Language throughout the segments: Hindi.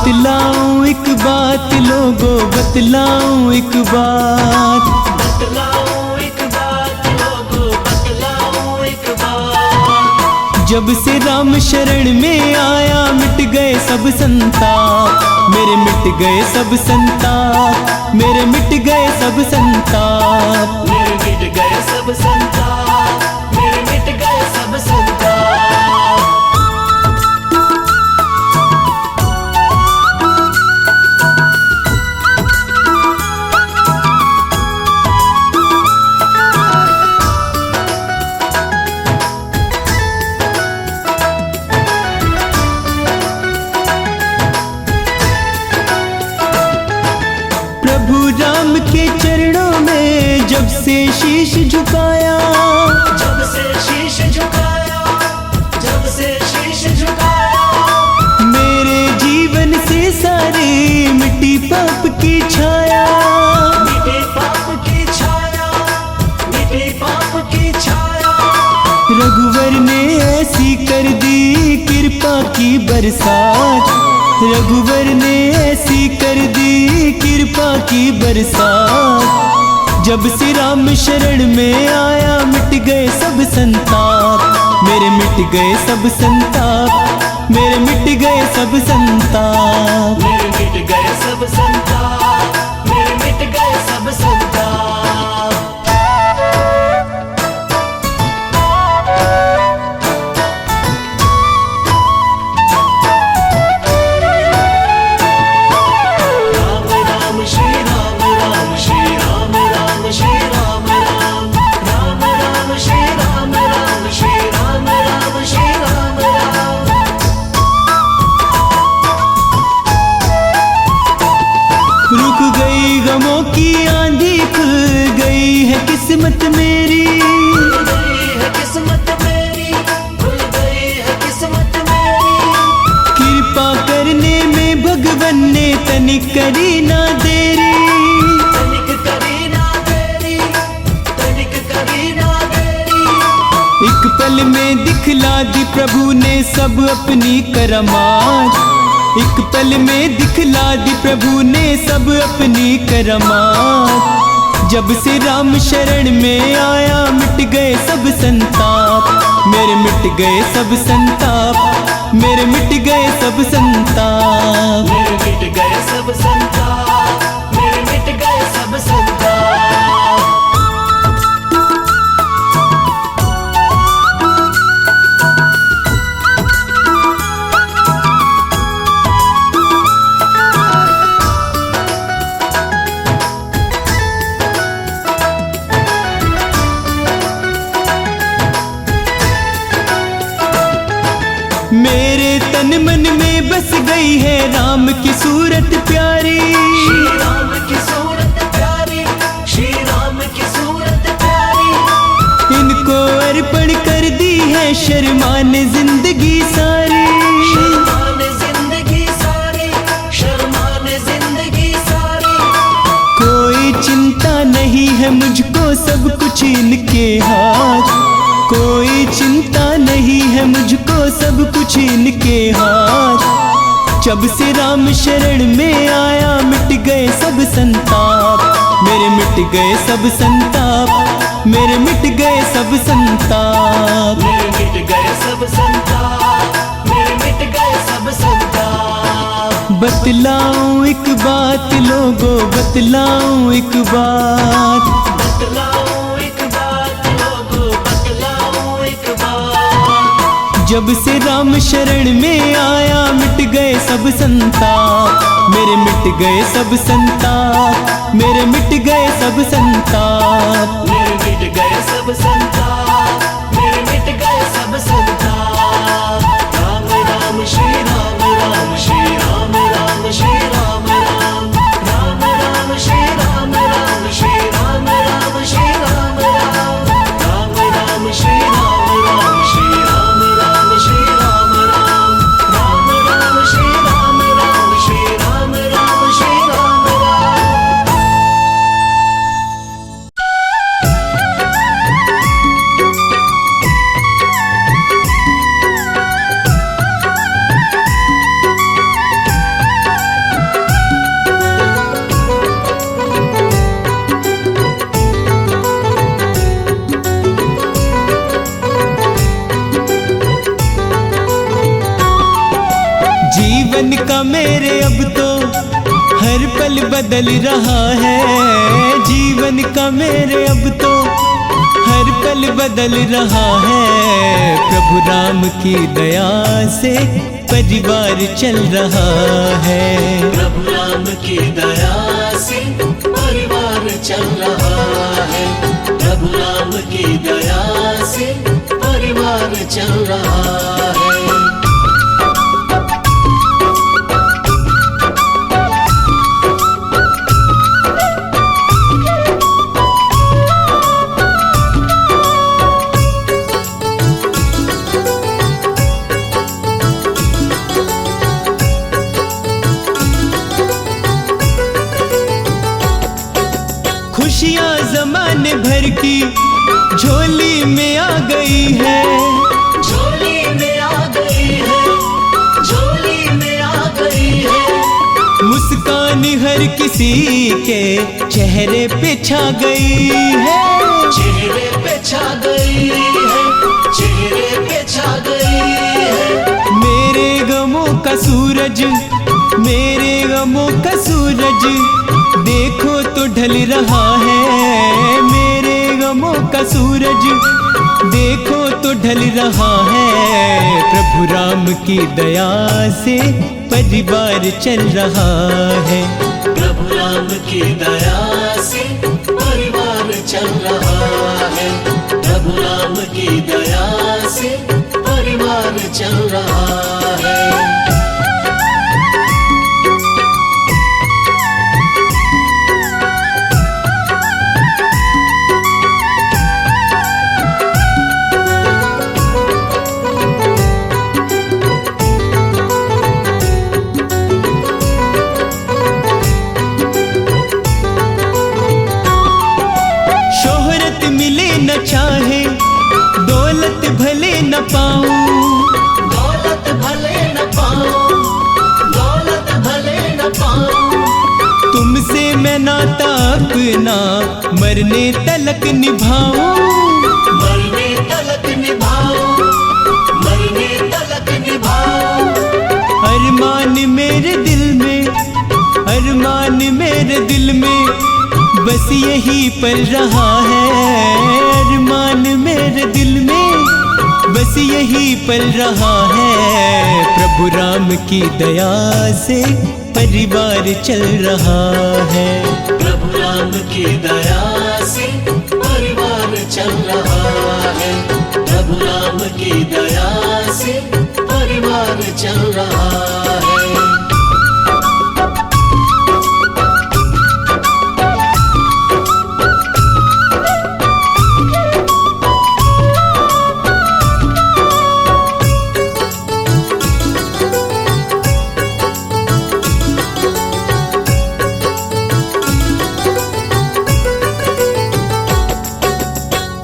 बतलाऊं एक बात लोगों, बतलाऊं एक बात, बतलाऊं एक बात लोगों, बतलाऊं एक बात। जब से राम शरण में आया मिट गए सब संताप, मेरे मिट गए सब संताप, मेरे मिट गए सब संताप, मेरे मिट गए सब संताप, मेरे मिट गए सब संताप। प्रभु राम के चरणों में जब से शीश झुकाया, जब से शीश झुकाया, जब से शीश झुकाया, मेरे जीवन से सारी मिट्टी पाप की छाया, मिटे पाप की छाया, मिटे पाप की छाया। रघुवर ने ऐसी कर दी कृपा की बरसात, रघुवर ने ऐसी कर दी कृपा की बरसात। जब से राम शरण में आया मिट गए सब संताप, मेरे मिट गए सब संताप, मेरे मिट गए सब संताप, मेरे मिट गए सब संताप, मेरे मिट गए सब संताप। राम राम श्री राम, राम श्री राम, राम श्री राम, राम राम, राम श्री राम, राम श्री राम, राम श्री राम, राम। रुक गई गमों की आंधी, खुल गई है किस्मत मेरी, खुल गई है किस्मत मेरी, खुल गई है किस्मत मेरी। कृपा करने में भगवन ने तनिक करी ना देरी, तनिक करी ना देरी, तनिक करी ना देरी। एक पल में दिखला दी प्रभु ने सब अपनी करमात, एक पल में दिखला दी प्रभु ने सब अपनी करमात। जब से राम शरण में आया मिट गए सब संताप, मेरे मिट गए सब संताप, मेरे मिट गए सब संताप, मेरे मिट गए सब संताप, मेरे मिट गए सब संताप। मेरे तन मन में बस गई है राम की सूरत प्यारी, श्री राम की सूरत प्यारी, श्री राम की सूरत प्यारी। इनको अर्पण कर दी है शर्मान जिंदगी सारी, शर्मान जिंदगी सारी, शर्मान जिंदगी सारी। कोई चिंता नहीं है मुझको सब कुछ इनके हाथ, कोई चिंता नहीं है मुझको सब कुछ इनके हाथ। जब से राम शरण में आया मिट गए सब संताप, मेरे मिट गए सब संताप, मेरे मिट गए सब संताप, मेरे मिट गए सब संताप, मेरे मिट गए सब संताप। बतलाऊं एक बात लोगों, बतलाऊं एक बात, बतलाऊं एक बात लोगों, बतलाऊं एक बात। जब से राम शरण में आया मिट गए सब संताप, मेरे मिट गए सब संताप, मेरे मिट गए सब संताप, मेरे मिट गए सब संताप, मेरे मिट गए सब संताप। राम राम श्री राम, राम श्री राम, राम श्री राम, राम राम, राम श्री राम, राम श्री राम, राम श्री राम, राम राम, राम श्री राम, राम श्री राम, राम श्री राम, राम राम, राम श्री राम, राम श्री राम, राम श्री राम, राम। बदल रहा है जीवन का मेरे अब तो हर पल बदल रहा है। प्रभु राम की दया से परिवार चल रहा है। प्रभु राम की दया से परिवार चल रहा है। प्रभु राम की दया से परिवार चल रहा है। खुशियाँ ज़माने भर की झोली में आ गई है। झोली में आ गई है। झोली में आ गई है। मुस्कान हर किसी के चेहरे पे छा गई है। चेहरे पे छा गई है। चेहरे पे छा गई है। मेरे गमों का सूरज, मेरे गमों का सूरज देखो तो ढल रहा है। मेरे गमों का सूरज देखो तो ढल रहा है। प्रभु राम की दया से परिवार चल रहा है। प्रभु राम की दया से परिवार चल रहा है। प्रभु राम की दया से परिवार चल रहा है। चाहे दौलत भले न पाऊं, दौलत भले न पाऊं, दौलत भले न पाऊं, तुमसे मैं नाता अपना मरने तलक निभाऊं। मरने तलक निभाऊं, मरने तलक निभाऊं। अरमान मेरे दिल में, अरमान मेरे दिल में बस यही पल रहा है। अरमान मेरे दिल में बस यही पल रहा है। प्रभु राम की दया से परिवार चल रहा है। प्रभु राम की दया से परिवार चल रहा है। प्रभु राम की दया से परिवार चल रहा है।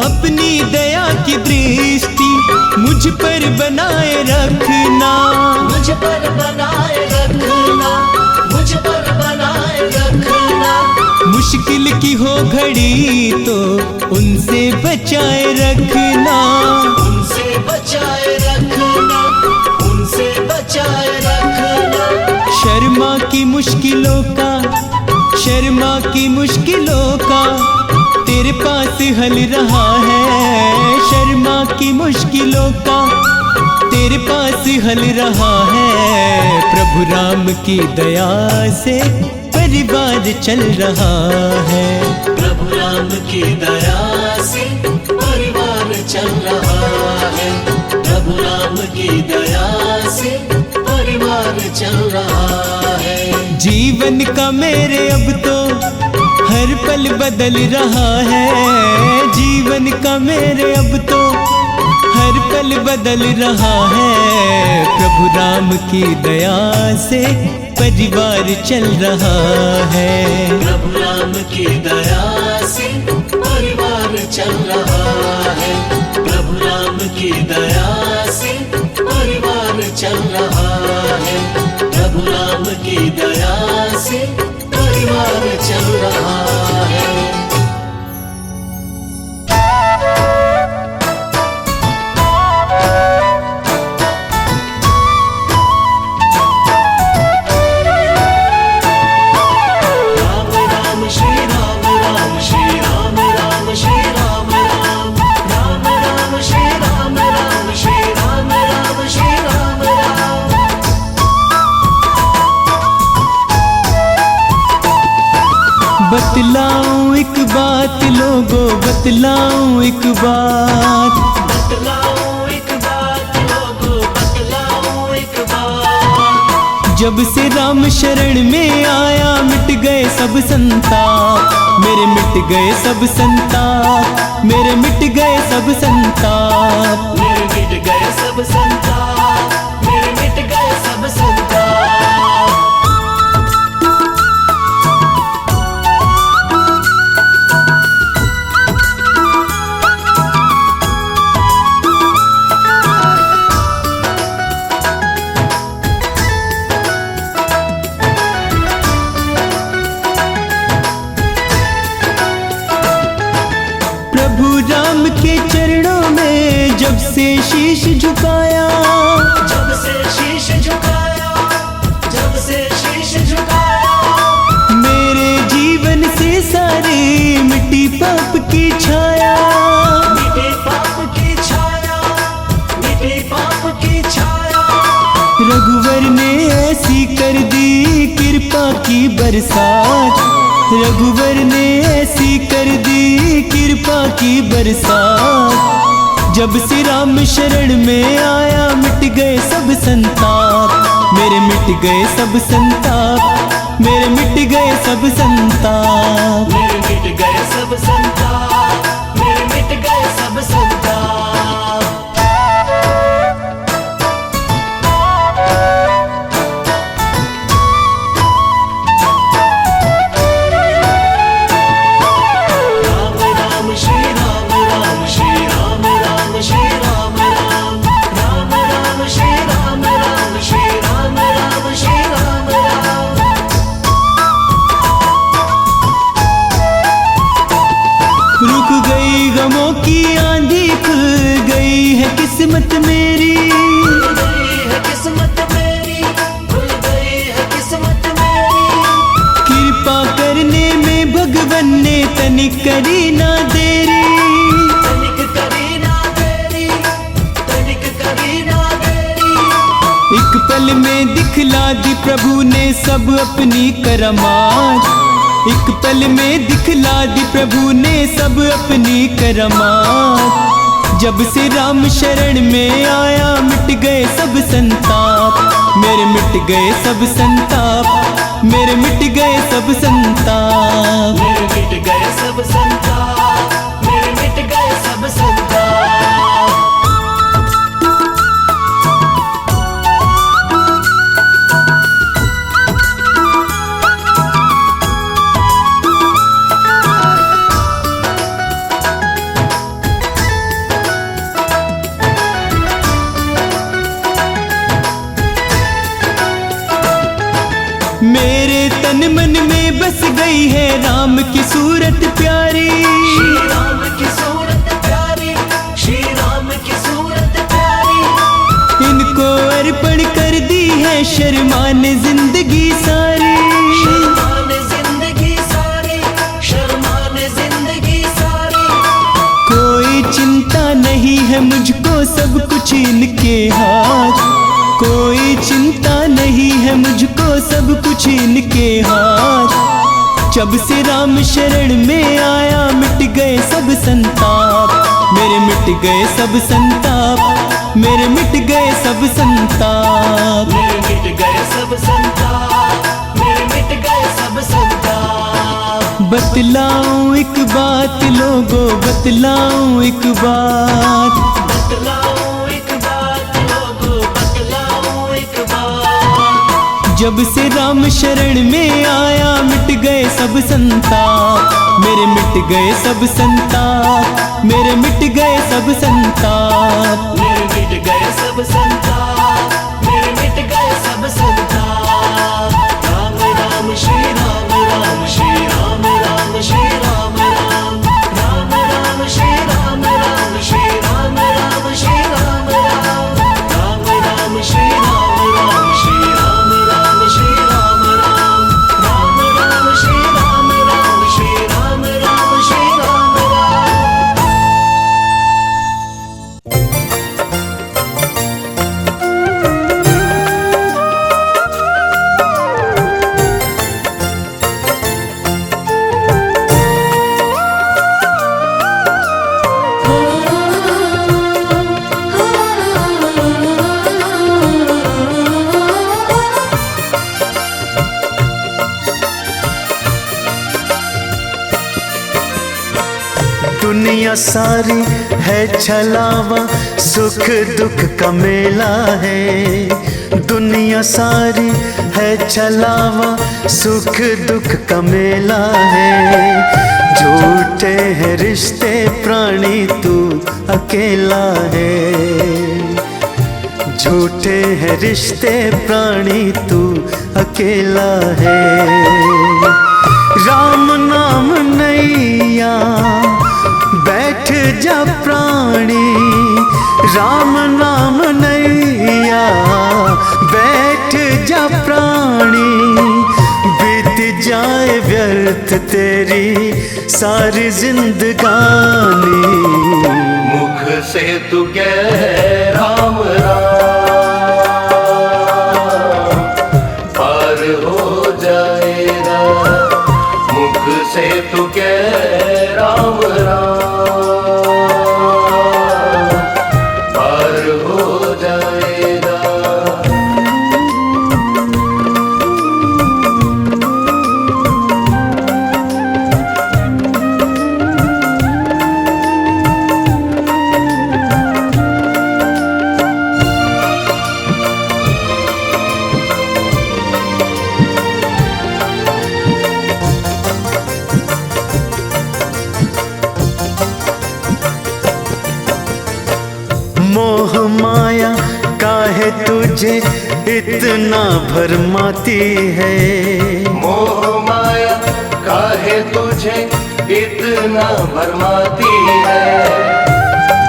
अपनी दया की दृष्टि मुझ पर बनाए रखना, मुझ पर बनाए रखना, मुझ पर बनाए रखना। मुश्किल की हो घड़ी तो उनसे बचाए रखना, उनसे बचाए रखना, उनसे बचाए रखना। शर्मा की मुश्किलों का, शर्मा की मुश्किलों का तेरे पास हल रहा है। शर्मा की मुश्किलों का तेरे पास हल रहा है। प्रभु राम की दया से परिवार चल रहा है। प्रभु राम की दया से परिवार चल रहा है। प्रभु राम की दया से परिवार चल रहा है। जीवन का मेरे अब तो हर पल बदल रहा है। जीवन का मेरे अब तो हर पल बदल रहा है। प्रभु राम की दया से परिवार चल रहा है। प्रभु राम की दया से परिवार चल रहा है। प्रभु राम की दया से परिवार चल रहा है। प्रभु राम की दया से परिवार चल रहा है। बतलाऊं एक बात लोगो, बतलाऊं एक बात, बतलाऊं एक बात लोगो, बतलाऊं एक बात। जब से राम शरण में आया मिट गए सब संताप, मेरे मिट गए सब संताप, मेरे मिट गए सब संताप, मेरे मिट गए सब संताप, मेरे मिट गए सब संताप। प्रभु राम के चरणों में जब से शीश झुकाया, जब से शीश झुकाया, जब से शीश झुकाया, मेरे जीवन से सारी मिट्टी पाप की छाया, मिटे पाप की छाया, मिटे पाप की छाया। रघुवर ने ऐसी कर दी कृपा की बरसात, रघुवर ने ऐसी कर दी कृपा की बरसात। जब से राम शरण में आया मिट गए सब संताप, मेरे मिट गए सब संताप, मेरे मिट गए सब संताप, मेरे मिट गए सब संताप, मेरे मिट गए सब संताप। राम राम श्री राम, राम श्री राम, राम श्री राम, राम राम, राम श्री राम, राम श्री राम, राम श्री राम, राम। रुक गई गमों की आंधी, खुल गई है किस्मत मेरी, खुल गई है किस्मत मेरी, खुल गई है किस्मत मेरी। कृपा करने में भगवन ने तनिक करी ना देरी, तनिक करी ना देरी, तनिक करी ना देरी। एक पल में दिखला दी प्रभु ने सब अपनी करमात, एक पल में दिखला दी प्रभु ने सब अपनी करमात। जब से राम शरण में आया मिट गए सब संताप, मेरे मिट गए सब संताप, मेरे मिट गए सब संताप, मेरे मिट गए सब संताप, मेरे मिट गए सब संताप। मेरे तन मन में बस गई है राम की सूरत प्यारी, श्री राम की सूरत प्यारी, श्री राम की सूरत प्यारी। इनको अर्पण कर दी है शर्मान जिंदगी सारी, शर्मान जिंदगी सारी, शर्मान जिंदगी सारी। कोई चिंता नहीं है मुझको सब कुछ इनके हाथ, कोई चिंता नहीं है मुझको सब कुछ इनके हाथ। जब से राम शरण में आया मिट गए सब संताप, मेरे मिट गए सब संताप, मेरे मिट गए सब संताप, मेरे मिट गए सब संताप, मेरे मिट गए सब संताप। बतलाऊं एक बात लोगो, बतलाऊं एक बात, बतलाऊं एक बात लोगो, बतलाऊं एक बात। जब से राम शरण में आया मिट गए सब संताप, मेरे मिट गए सब संताप, मेरे मिट गए सब संताप, मेरे मिट गए सब संताप, मेरे मिट गए सब संताप। राम राम श्री राम, राम श्री राम, राम श्री राम, राम राम, राम श्री राम, राम श्री राम, राम श्री राम, राम राम, राम श्री राम, राम श्री राम, राम श्री राम, राम राम, राम श्री राम, राम श्री राम, राम श्री राम, राम। दुनिया सारी है छलावा, सुख दुख का मेला है। दुनिया सारी है छलावा, सुख दुख का मेला है। झूठे हैं रिश्ते प्राणी, तू अकेला है। झूठे हैं रिश्ते प्राणी, तू अकेला है। राम नाम नैया बैठ जा प्राणी, राम नाम नैया बैठ जा प्राणी। बीत जाए व्यर्थ तेरी सारी जिंदगानी। मुख से तू कह राम राम, पार हो जाएगा। मुख से तू कह राम राम, पार हो जाएगा। मोह माया काहे तुझे इतना भरमाती है। मोह माया काहे तुझे इतना भरमाती है।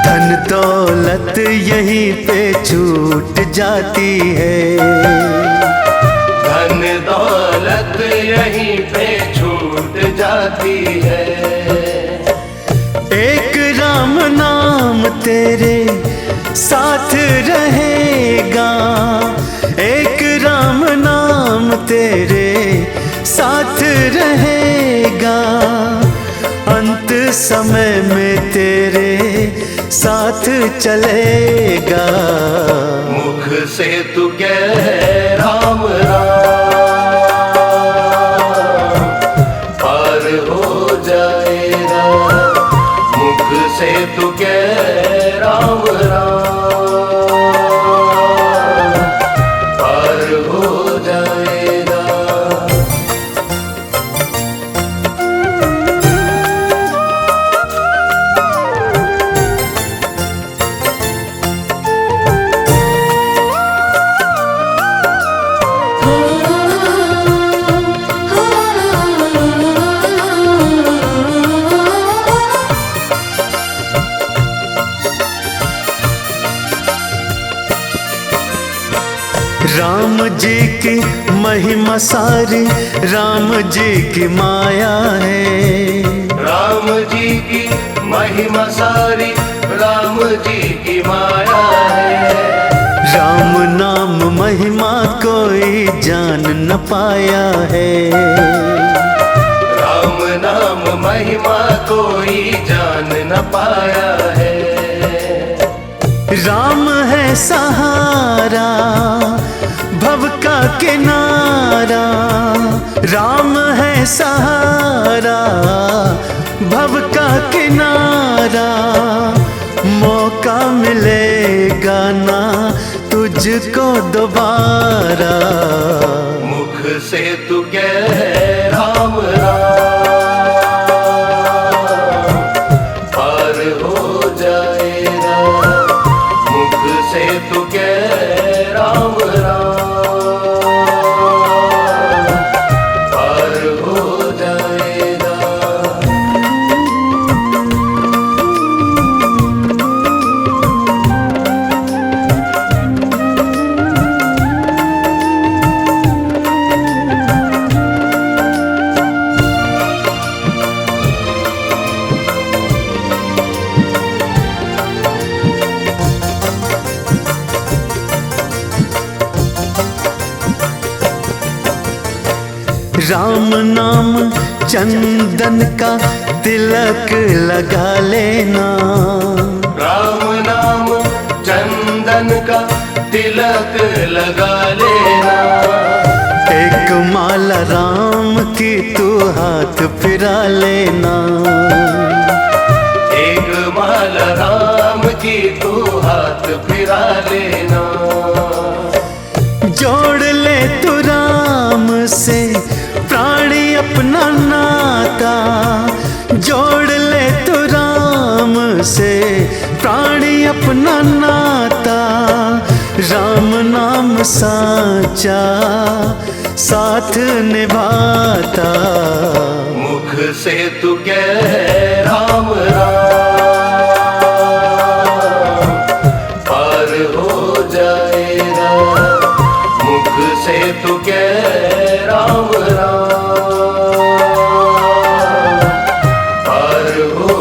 धन दौलत यहीं पे छूट जाती है। धन दौलत यहीं पे छूट जाती है। एक राम नाम तेरे साथ रहेगा, एक राम नाम तेरे साथ रहेगा। अंत समय में तेरे साथ चलेगा। मुख से तू कह राम राम, पार हो जाएगा। मुख से तू कह राम राम, पार हो जाएगा। राम जी की महिमा सारी राम जी की माया है। राम जी की महिमा सारी राम जी की माया है। राम नाम महिमा कोई जान न पाया है। राम नाम महिमा कोई जान न पाया है। राम है सहारा भव का किनारा, राम है सहारा भव का किनारा। मौका मिलेगा ना तुझको दोबारा। मुख से तू कह राम राम, पार हो जाएगा। मुख से तू कह राम राम, पार हो जाएगा। राम नाम चंदन का तिलक लगा लेना। राम नाम चंदन का तिलक लगा लेना। एक माला राम की तू हाथ फिरा लेना। फिरा लेना। जोड़ ले तू राम से प्राणी अपना नाता, जोड़ ले तू राम से प्राणी अपना नाता। राम नाम साचा साथ निभाता, मुख से तू कह राम राम, पार हो जाएगा। मुख से तू कह राम राम, पार हो